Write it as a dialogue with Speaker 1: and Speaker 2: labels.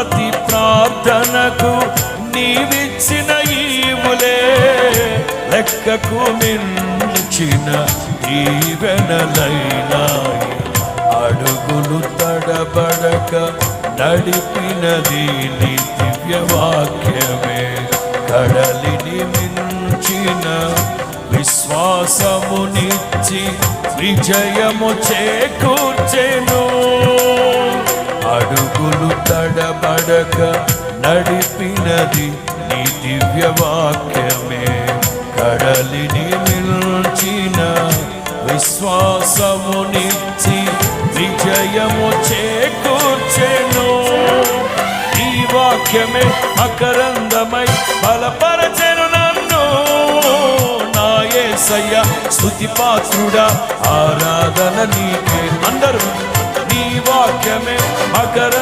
Speaker 1: ప్రతి ప్రార్థనకు నీవిచ్చిన ఈవులే లెక్కకు మించిన దీవెనలైనాయి. అడుగులు తడబడక నడిపినది నీ దివ్యవాక్యమే. కడలిని మించిన విశ్వాసమునిచ్చి విజయము చేకూర్చెను. అడుగులు తడబడక నడిపినది నీ దివ్యవాక్యమే. కడలిని మించిన విశ్వాసమునిచ్చి విజయము చేకూర్చెను. ఈ వాక్యమే మకరందమై బలపరచెను నన్ను. నా యేసయ్య స్తుతి పాత్రుడా, ఆరాధన నీకే. అందరూ నీ వాక్యమే మకర